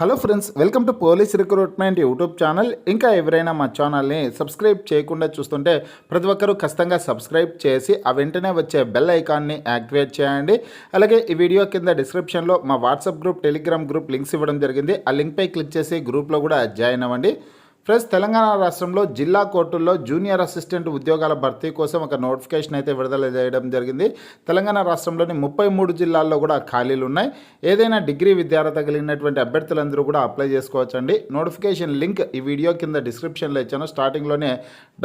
Hello friends, welcome to police recruitment YouTube channel. ఇంకా ఎవరైనా మా ఛానల్ని సబ్స్క్రైబ్ చేయకుండా చూస్తుంటే ప్రతి ఒక్కరూ ఖచ్చితంగా సబ్స్క్రైబ్ చేసి ఆ వెంటనే వచ్చే బెల్ ఐకాన్ని యాక్టివేట్ చేయండి. అలాగే ఈ వీడియో కింద డిస్క్రిప్షన్లో మా WhatsApp group, Telegram group links ఇవ్వడం జరిగింది. ఆ లింక్పై క్లిక్ చేసి గ్రూప్లో కూడా జాయిన్ అవ్వండి. ఫ్రెండ్స్, తెలంగాణ రాష్ట్రంలో జిల్లా కోర్టుల్లో జూనియర్ అసిస్టెంట్ ఉద్యోగాల భర్తీ కోసం ఒక నోటిఫికేషన్ అయితే విడుదల చేయడం జరిగింది. తెలంగాణ రాష్ట్రంలోని 33 జిల్లాల్లో కూడా ఖాళీలు ఉన్నాయి. ఏదైనా డిగ్రీ విద్యార్హత కలిగినటువంటి అభ్యర్థులందరూ కూడా అప్లై చేసుకోవచ్చండి. నోటిఫికేషన్ లింక్ ఈ వీడియో కింద డిస్క్రిప్షన్లో ఇచ్చాను. స్టార్టింగ్లోనే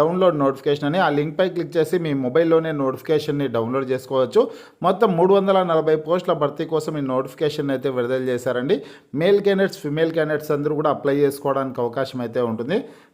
డౌన్లోడ్ నోటిఫికేషన్ అని ఆ లింక్పై క్లిక్ చేసి మీ మొబైల్లోనే నోటిఫికేషన్ని డౌన్లోడ్ చేసుకోవచ్చు. మొత్తం 340 పోస్టుల భర్తీ కోసం ఈ నోటిఫికేషన్ అయితే విడుదల చేశారండి. మేల్ క్యాండిడేట్స్, ఫిమేల్ క్యాండిడేట్స్ అందరూ కూడా అప్లై చేసుకోవడానికి అవకాశం అయితే ఉంటుంది.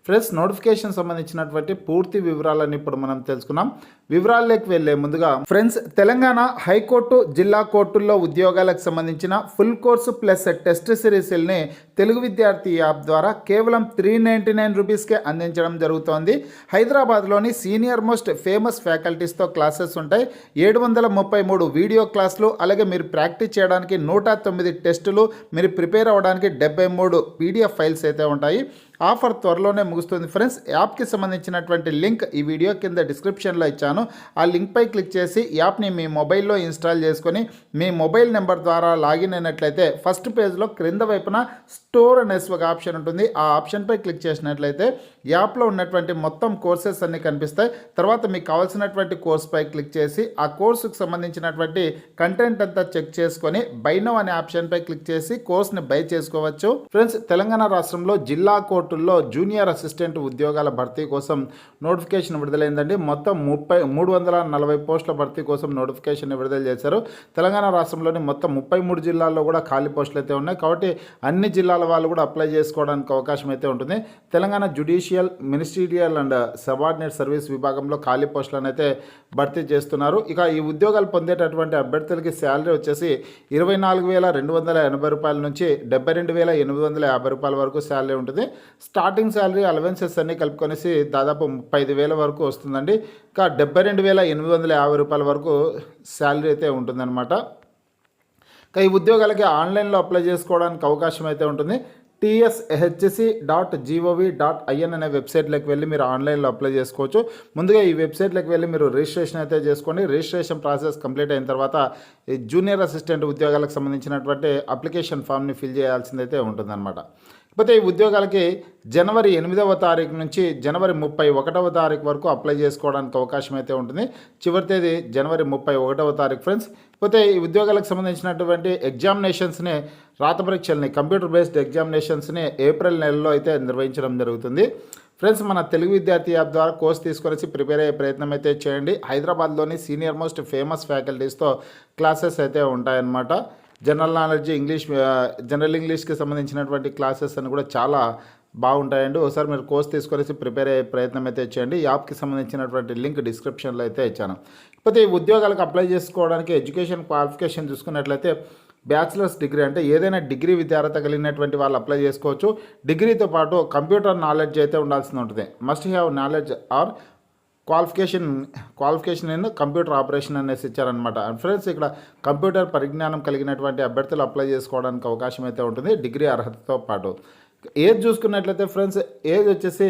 ఫ్రెండ్స్, నోటిఫికేషన్ సంబంధించినటువంటి పూర్తి వివరాలను ఇప్పుడు మనం తెలుసుకున్నాం. వివరాల్లోకి వెళ్లే ముందుగా ఫ్రెండ్స్, తెలంగాణ హైకోర్టు, జిల్లా కోర్టుల్లో ఉద్యోగాలకు సంబంధించిన ఫుల్ కోర్సు ప్లస్ టెస్ట్ సిరీస్ని తెలుగు విద్యార్థి యాప్ ద్వారా కేవలం 399 రూపీస్కే అందించడం జరుగుతోంది. హైదరాబాద్లోని సీనియర్ మోస్ట్ ఫేమస్ ఫ్యాకల్టీస్తో క్లాసెస్ ఉంటాయి. 733 వీడియో క్లాసులు, అలాగే మీరు ప్రాక్టీస్ చేయడానికి 109 టెస్టులు, మీరు ప్రిపేర్ అవ్వడానికి 73 పీడిఎఫ్ ఫైల్స్ అయితే ఉంటాయి. ఆఫర్ త్వరలోనే ముగుస్తుంది. ఫ్రెండ్స్, యాప్కి సంబంధించినటువంటి లింక్ ఈ వీడియో కింద డిస్క్రిప్షన్లో ఇచ్చాను. ఆ లింక్పై క్లిక్ చేసి యాప్ని మీ మొబైల్లో ఇన్స్టాల్ చేసుకొని మీ మొబైల్ నెంబర్ ద్వారా లాగిన్ అయినట్లయితే ఫస్ట్ పేజ్లో క్రింద వైపున స్టోర్ అనేసి ఒక ఆప్షన్ ఉంటుంది. ఆ ఆప్షన్పై క్లిక్ చేసినట్లయితే యాప్లో ఉన్నటువంటి మొత్తం కోర్సెస్ అన్నీ కనిపిస్తాయి. తర్వాత మీకు కావాల్సినటువంటి కోర్స్పై క్లిక్ చేసి ఆ కోర్సుకు సంబంధించినటువంటి కంటెంట్ అంతా చెక్ చేసుకొని బై నౌ అనే ఆప్షన్పై క్లిక్ చేసి కోర్స్ని బై చేసుకోవచ్చు. ఫ్రెండ్స్, తెలంగాణ రాష్ట్రంలో జిల్లా కోర్టుల్లో జూనియర్ అసిస్టెంట్ ఉద్యోగాల భర్తీ కోసం నోటిఫికేషన్ విడుదలైందండి. మొత్తం 340 పోస్టుల భర్తీ కోసం నోటిఫికేషన్ విడుదల చేశారు. తెలంగాణ రాష్ట్రంలోని మొత్తం 33 జిల్లాల్లో కూడా ఖాళీ పోస్టులు అయితే ఉన్నాయి. కాబట్టి అన్ని జిల్లాల వాళ్ళు కూడా అప్లై చేసుకోవడానికి అవకాశం అయితే ఉంటుంది. Telangana judicial, ministerial and subordinate service విభాగంలో ఖాళీ పోస్టులను అయితే భర్తీ చేస్తున్నారు. ఇక ఈ ఉద్యోగాలు పొందేటటువంటి అభ్యర్థులకి శాలరీ వచ్చేసి 24,280 రూపాయల నుంచి 72,850 రూపాయల వరకు శాలరీ ఉంటుంది. స్టార్టింగ్ శాలరీ అలవెన్సెస్ అన్నీ కలుపుకొనేసి దాదాపు 35,000 వరకు వస్తుందండి. ఇంకా 72,850 రూపాయల వరకు శాలరీ అయితే ఉంటుందన్నమాట. ఇంకా ఈ ఉద్యోగాలకి ఆన్లైన్లో అప్లై చేసుకోవడానికి అవకాశం అయితే ఉంటుంది. tshc.gov.in అనే వెబ్సైట్లోకి వెళ్ళి మీరు ఆన్లైన్లో అప్లై చేసుకోవచ్చు. ముందుగా ఈ వెబ్సైట్లోకి వెళ్ళి మీరు రిజిస్ట్రేషన్ అయితే చేసుకోండి. రిజిస్ట్రేషన్ ప్రాసెస్ కంప్లీట్ అయిన తర్వాత ఈ జూనియర్ అసిస్టెంట్ ఉద్యోగాలకు సంబంధించినటువంటి అప్లికేషన్ ఫామ్ని ఫిల్ చేయాల్సిందైతే ఉంటుందన్నమాట. కాకపోతే ఈ ఉద్యోగాలకి జనవరి 8వ తారీఖు నుంచి జనవరి 31వ తారీఖు వరకు అప్లై చేసుకోవడానికి అవకాశం అయితే ఉంటుంది. చివరి తేదీ జనవరి 31వ తారీఖు. ఫ్రెండ్స్, కాకపోతే ఈ ఉద్యోగాలకు సంబంధించినటువంటి ఎగ్జామినేషన్స్ని, రాత పరీక్షల్ని, కంప్యూటర్ బేస్డ్ ఎగ్జామినేషన్స్ని ఏప్రిల్ నెలలో అయితే నిర్వహించడం జరుగుతుంది. ఫ్రెండ్స్, మన తెలుగు విద్యార్థి యాప్ ద్వారా కోర్స్ తీసుకొనేసి ప్రిపేర్ అయ్యే ప్రయత్నం అయితే చేయండి. హైదరాబాద్లోని సీనియర్ మోస్ట్ ఫేమస్ ఫ్యాకల్టీస్తో క్లాసెస్ అయితే ఉంటాయన్నమాట. జనరల్ నాలెడ్జ్, జనరల్ ఇంగ్లీష్కి సంబంధించినటువంటి క్లాసెస్ అని కూడా చాలా బాగుంటాయండి. ఒకసారి మీరు కోర్స్ తీసుకొనేసి ప్రిపేర్ అయ్యే ప్రయత్నం అయితే చేయండి. యాప్కి సంబంధించినటువంటి లింక్ డిస్క్రిప్షన్లో అయితే ఇచ్చాను. కాకపోతే ఈ ఉద్యోగాలకు అప్లై చేసుకోవడానికి ఎడ్యుకేషన్ క్వాలిఫికేషన్ చూసుకున్నట్లయితే బ్యాచిలర్స్ డిగ్రీ, అంటే ఏదైనా డిగ్రీ విద్యార్హత కలిగినటువంటి వాళ్ళు అప్లై చేసుకోవచ్చు. డిగ్రీతో పాటు కంప్యూటర్ నాలెడ్జ్ అయితే ఉండాల్సి ఉంటుంది. Must have knowledge or qualification in computer operation అనేసి ఇచ్చారనమాట. ఫ్రెండ్స్, ఇక్కడ కంప్యూటర్ పరిజ్ఞానం కలిగినటువంటి అభ్యర్థులు అప్లై చేసుకోవడానికి అవకాశం అయితే ఉంటుంది డిగ్రీ అర్హతతో పాటు. ఏజ్ చూసుకున్నట్లయితే ఫ్రెండ్స్, ఏజ్ వచ్చేసి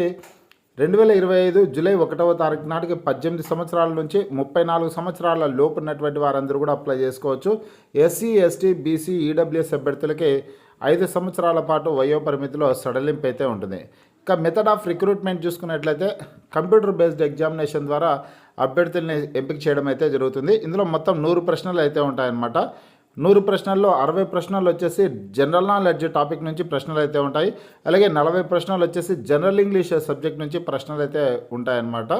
2025 జూలై 1వ తారీఖు నాటికి 18 సంవత్సరాల నుంచి 34 సంవత్సరాల లోపు ఉన్నటువంటి వారందరూ కూడా అప్లై చేసుకోవచ్చు. ఎస్సీ, ఎస్టీ, బీసీ, ఈడబ్ల్యూఎస్ అభ్యర్థులకి 5 సంవత్సరాల పాటు వయో పరిమితిలో సడలింపు అయితే ఉంటుంది. ఇక మెథడ్ ఆఫ్ రిక్రూట్మెంట్ చూసుకున్నట్లయితే కంప్యూటర్ బేస్డ్ ఎగ్జామినేషన్ ద్వారా అభ్యర్థుల్ని ఎంపిక చేయడం అయితే జరుగుతుంది. ఇందులో మొత్తం 100 ప్రశ్నలు అయితే ఉంటాయన్నమాట. 100 ప్రశ్నల్లో 60 ప్రశ్నలు వచ్చేసి జనరల్ నాలెడ్జ్ టాపిక్ నుంచి ప్రశ్నలు అయితే ఉంటాయి. అలాగే 40 ప్రశ్నలు వచ్చేసి జనరల్ ఇంగ్లీష్ సబ్జెక్ట్ నుంచి ప్రశ్నలు అయితే ఉంటాయన్నమాట.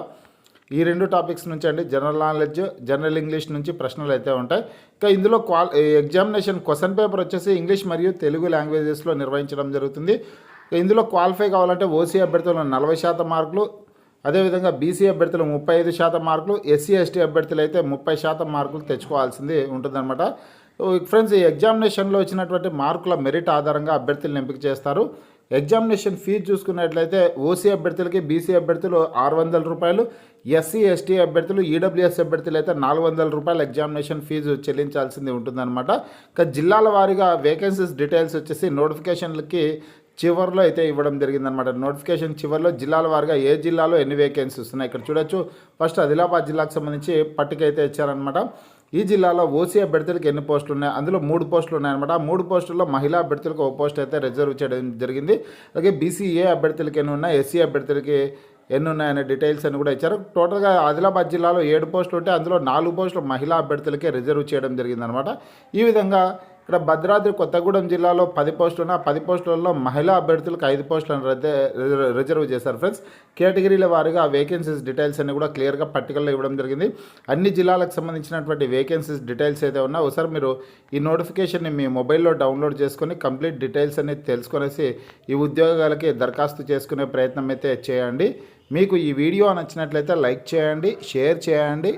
ఈ 2 టాపిక్స్ నుంచి అండి, జనరల్ నాలెడ్జ్, జనరల్ ఇంగ్లీష్ నుంచి ప్రశ్నలు అయితే ఉంటాయి. ఇంకా ఇందులో ఎగ్జామినేషన్ క్వశ్చన్ పేపర్ వచ్చేసి ఇంగ్లీష్ మరియు తెలుగు లాంగ్వేజెస్లో నిర్వహించడం జరుగుతుంది. ఇందులో క్వాలిఫై కావాలంటే ఓసీ అభ్యర్థులు 40% మార్కులు, అదేవిధంగా బీసీ అభ్యర్థులు 35% మార్కులు, ఎస్సీ ఎస్టీ అభ్యర్థులు అయితే 30% మార్కులు తెచ్చుకోవాల్సింది ఉంటుందన్నమాట. ఫ్రెండ్స్, ఈ ఎగ్జామినేషన్లో వచ్చినటువంటి మార్కుల మెరిట్ ఆధారంగా అభ్యర్థులను ఎంపిక చేస్తారు. ఎగ్జామినేషన్ ఫీజు చూసుకున్నట్లయితే ఓసీ అభ్యర్థులకి బీసీ అభ్యర్థులు 600 రూపాయలు, ఎస్సీ ఎస్టీ అభ్యర్థులు ఈడబ్ల్యూఎస్ అభ్యర్థులు అయితే 400 రూపాయలు ఎగ్జామినేషన్ ఫీజు చెల్లించాల్సింది ఉంటుందన్నమాట. ఇక జిల్లాల వారీగా వేకెన్సీస్ డీటెయిల్స్ వచ్చేసి నోటిఫికేషన్లకి చివరిలో అయితే ఇవ్వడం జరిగిందనమాట. నోటిఫికేషన్ చివరిలో జిల్లాల వారీగా ఏ జిల్లాలో ఎన్ని వేకెన్సీస్ ఉన్నాయి ఇక్కడ చూడొచ్చు. ఫస్ట్ ఆదిలాబాద్ జిల్లాకు సంబంధించి పట్టిక అయితే ఇచ్చారనమాట. ఈ జిల్లాలో ఓసీ అభ్యర్థులకు ఎన్ని పోస్టులు ఉన్నాయి, అందులో 3 పోస్టులు ఉన్నాయన్నమాట. 3 పోస్టుల్లో మహిళా అభ్యర్థులకు 1 పోస్ట్ అయితే రిజర్వ్ చేయడం జరిగింది. అలాగే బీసీఏ అభ్యర్థులకి ఎన్ని ఉన్నాయి, ఎస్సీ అభ్యర్థులకి ఎన్ని ఉన్నాయనే డీటెయిల్స్ అని కూడా ఇచ్చారు. టోటల్గా ఆదిలాబాద్ జిల్లాలో 7 పోస్టులు ఉంటే అందులో 4 పోస్టులు మహిళా అభ్యర్థులకే రిజర్వ్ చేయడం జరిగిందనమాట. ఈ విధంగా ఇక్కడ భద్రాద్రి కొత్తగూడెం జిల్లాలో 10 పోస్టులు ఉన్న 10 పోస్టులలో మహిళా అభ్యర్థులకు 5 పోస్టులను రిజర్వ్ చేశారు ఫ్రెండ్స్. కేటగిరీల వారీగా వేకెన్సీస్ డీటెయిల్స్ అన్ని కూడా క్లియర్గా పట్టికల్లో ఇవ్వడం జరిగింది. అన్ని జిల్లాలకు సంబంధించినటువంటి వేకెన్సీస్ డీటెయిల్స్ అయితే ఉన్నా ఒకసారి మీరు ఈ నోటిఫికేషన్ని మీ మొబైల్లో డౌన్లోడ్ చేసుకొని కంప్లీట్ డీటెయిల్స్ అన్ని తెలుసుకొనేసి ఈ ఉద్యోగాలకి దరఖాస్తు చేసుకునే ప్రయత్నం అయితే చేయండి. మీకు ఈ వీడియో నచ్చినట్లయితే లైక్ చేయండి, షేర్ చేయండి.